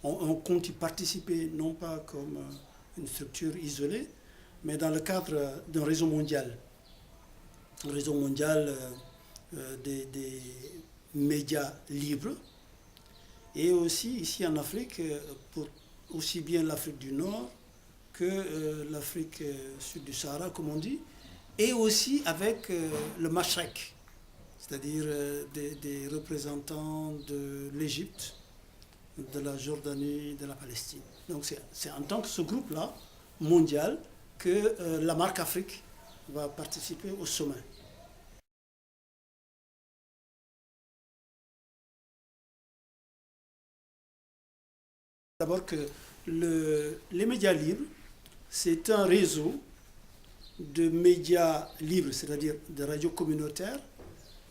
on compte y participer non pas comme une structure isolée, mais dans le cadre d'un réseau mondial. Un réseau mondial des médias libres. Et aussi ici en Afrique, pour aussi bien l'Afrique du Nord que l'Afrique sud du Sahara, comme on dit, et aussi avec le Mashrek, c'est-à-dire des représentants de l'Égypte, de la Jordanie, de la Palestine. Donc c'est en tant que ce groupe-là, mondial, que la marque Afrique va participer au sommet. D'abord que les médias libres, c'est un réseau de médias libres, c'est-à-dire de radios communautaires,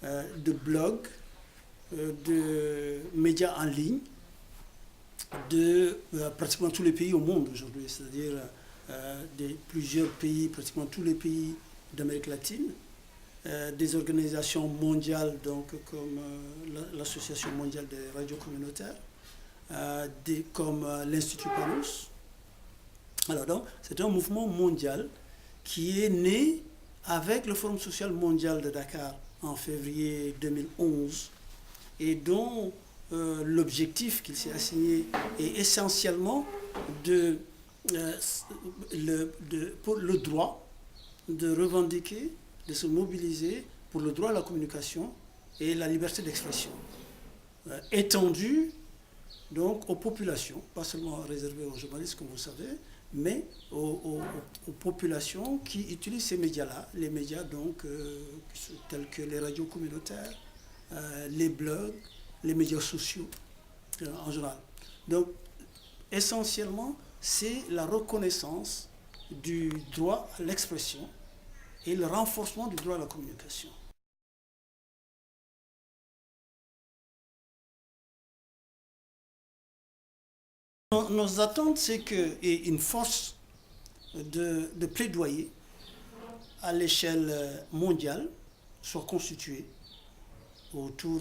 de blogs, de médias en ligne, de pratiquement tous les pays au monde aujourd'hui, c'est-à-dire plusieurs pays, pratiquement tous les pays d'Amérique latine, des organisations mondiales donc, comme l'Association mondiale des radios communautaires, comme l'Institut Panos. Alors donc, c'est un mouvement mondial qui est né avec le Forum social mondial de Dakar en février 2011 et dont l'objectif qu'il s'est assigné est essentiellement pour le droit de revendiquer, de se mobiliser pour le droit à la communication et la liberté d'expression, étendue donc aux populations, pas seulement réservées aux journalistes comme vous savez, mais aux populations qui utilisent ces médias-là, les médias donc tels que les radios communautaires, les blogs, les médias sociaux en général. Donc essentiellement, c'est la reconnaissance du droit à l'expression et le renforcement du droit à la communication. Nos attentes, c'est qu'il y ait une force de plaidoyer à l'échelle mondiale soit constituée autour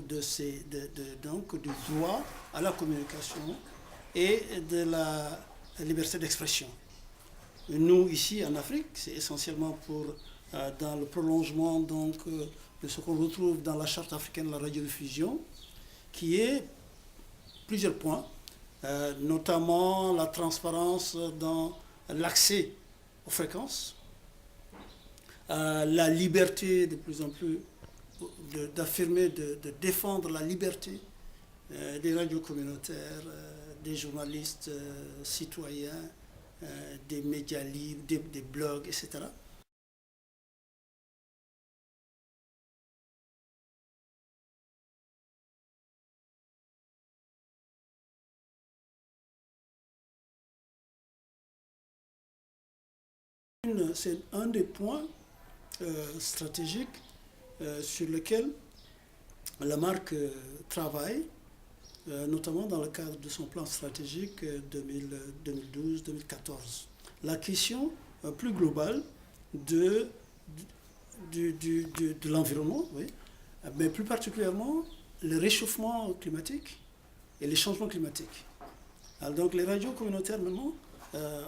donc, du droit à la communication et de la liberté d'expression. Nous, ici en Afrique, c'est essentiellement dans le prolongement donc, de ce qu'on retrouve dans la Charte africaine de la radiodiffusion, qui est plusieurs points, notamment la transparence dans l'accès aux fréquences, la liberté de plus en plus d'affirmer, de défendre la liberté des radios communautaires, des journalistes citoyens, des médias libres, des blogs, etc. C'est un des points stratégiques sur lesquels la marque travaille, notamment dans le cadre de son plan stratégique 2012-2014. La question plus globale de l'environnement, oui, mais plus particulièrement le réchauffement climatique et les changements climatiques. Alors donc les radios communautaires maintenant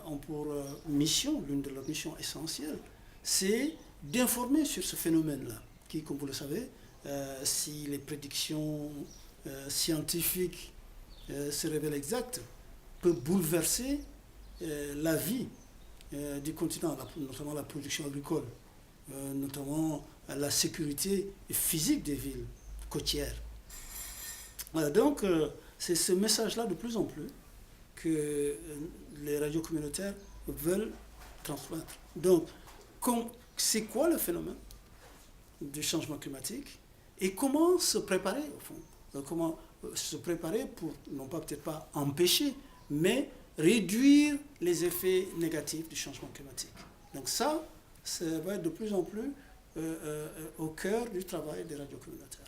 ont pour mission, l'une de leurs missions essentielles, c'est d'informer sur ce phénomène-là, qui, comme vous le savez, si les prédictions scientifiques se révèlent exactes, peut bouleverser la vie du continent, notamment la production agricole, notamment la sécurité physique des villes côtières. Donc, c'est ce message-là de plus en plus que les radios communautaires veulent transmettre. Donc, c'est quoi le phénomène du changement climatique et comment se préparer, au fond, comment se préparer pour, non pas peut-être pas empêcher, mais réduire les effets négatifs du changement climatique. Donc ça va être de plus en plus au cœur du travail des radios communautaires.